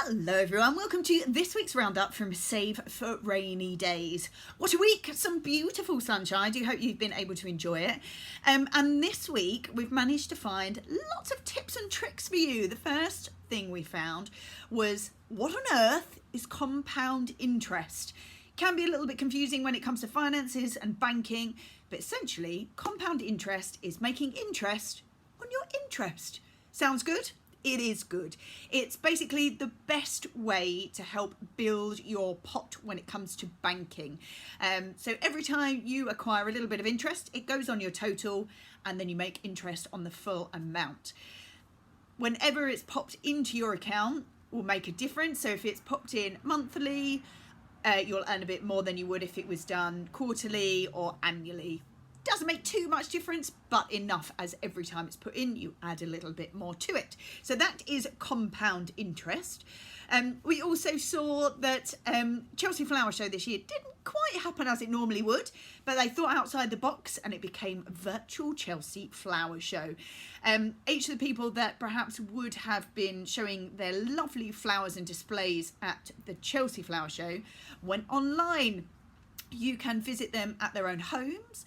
Hello everyone, welcome to this week's roundup from Save for Rainy Days. What a week, some beautiful sunshine. I do hope you've been able to enjoy it. And this week we've managed to find lots of tips and tricks for you. The first thing we found was, what on earth is compound interest? It can be a little bit confusing when it comes to finances and banking, but essentially compound interest is making interest on your interest. Sounds good? It is good. It's basically the best way to help build your pot when it comes to banking. So every time you acquire a little bit of interest, it goes on your total and then you make interest on the full amount. Whenever it's popped into your account will make a difference. So if it's popped in monthly, you'll earn a bit more than you would if it was done quarterly or annually. Doesn't make too much difference, but enough as every time it's put in, you add a little bit more to it. So that is compound interest. We also saw that Chelsea Flower Show this year didn't quite happen as it normally would, but they thought outside the box and it became Virtual Chelsea Flower Show. Each of the people that perhaps would have been showing their lovely flowers and displays at the Chelsea Flower Show went online. You can visit them at their own homes.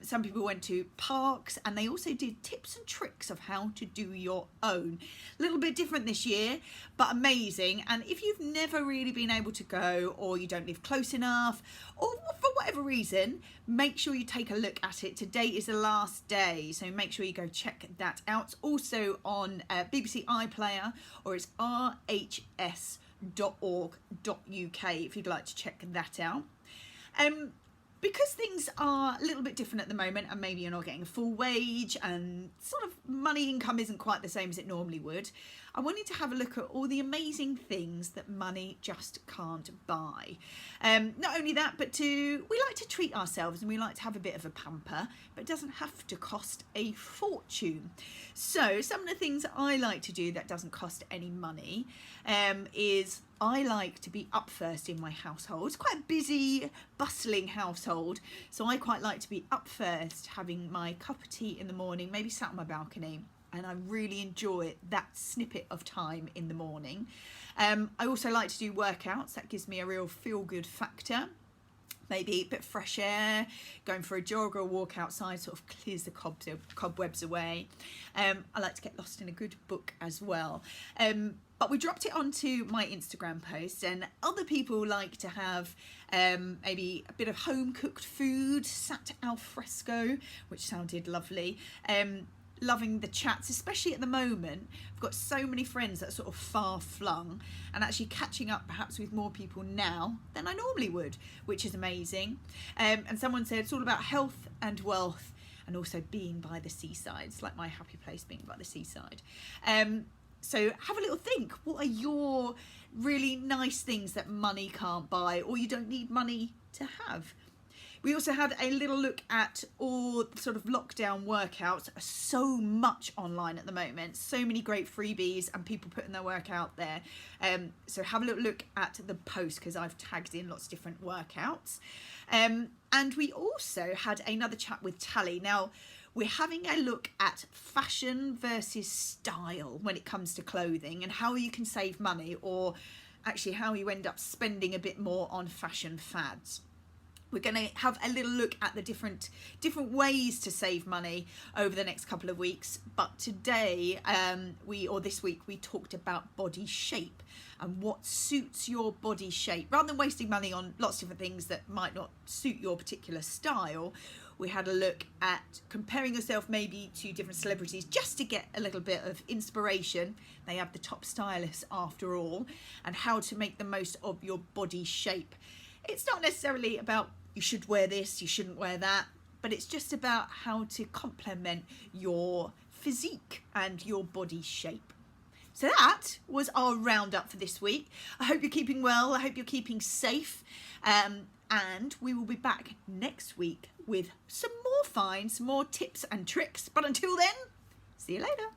Some people went to parks, and they also did tips and tricks of how to do your own. A little bit different this year, but amazing. And if you've never really been able to go, or you don't live close enough, or for whatever reason, make sure you take a look at it. Today is the last day, so make sure you go check that out. It's also on BBC iPlayer, or it's rhs.org.uk if you'd like to check that out. Because things are a little bit different at the moment, and maybe you're not getting a full wage and sort of money income isn't quite the same as it normally would, I wanted to have a look at all the amazing things that money just can't buy. Not only that, but we like to treat ourselves and we like to have a bit of a pamper, but it doesn't have to cost a fortune. So some of the things I like to do that doesn't cost any money is I like to be up first in my household. It's quite a busy, bustling household, so I quite like to be up first, having my cup of tea in the morning, maybe sat on my balcony, and I really enjoy that snippet of time in the morning. I also like to do workouts. That gives me a real feel-good factor. Maybe a bit of fresh air, going for a jog or a walk outside sort of clears the cobwebs away. I like to get lost in a good book as well. But we dropped it onto my Instagram post, and other people like to have maybe a bit of home cooked food, sat al fresco, which sounded lovely. Loving the chats, especially at the moment. I've got so many friends that are sort of far flung, and actually catching up perhaps with more people now than I normally would, which is amazing. And someone said it's all about health and wealth, and also being by the seaside. It's like my happy place, being by the seaside. So have a little think. What are your really nice things that money can't buy, or you don't need money to have? We also had a little look at all sort of lockdown workouts. So much online at the moment, so many great freebies and people putting their work out there. So have a little look at the post, because I've tagged in lots of different workouts. And we also had another chat with Tally. Now, we're having a look at fashion versus style when it comes to clothing, and how you can save money, or actually how you end up spending a bit more on fashion fads. We're going to have a little look at the different ways to save money over the next couple of weeks. But today, this week, we talked about body shape and what suits your body shape. Rather than wasting money on lots of different things that might not suit your particular style, we had a look at comparing yourself maybe to different celebrities just to get a little bit of inspiration. They have the top stylists after all, and how to make the most of your body shape. It's not necessarily about you should wear this, you shouldn't wear that, but it's just about how to complement your physique and your body shape. So that was our roundup for this week. I hope you're keeping well, I hope you're keeping safe, and we will be back next week with some more finds, some more tips and tricks. But until then, see you later.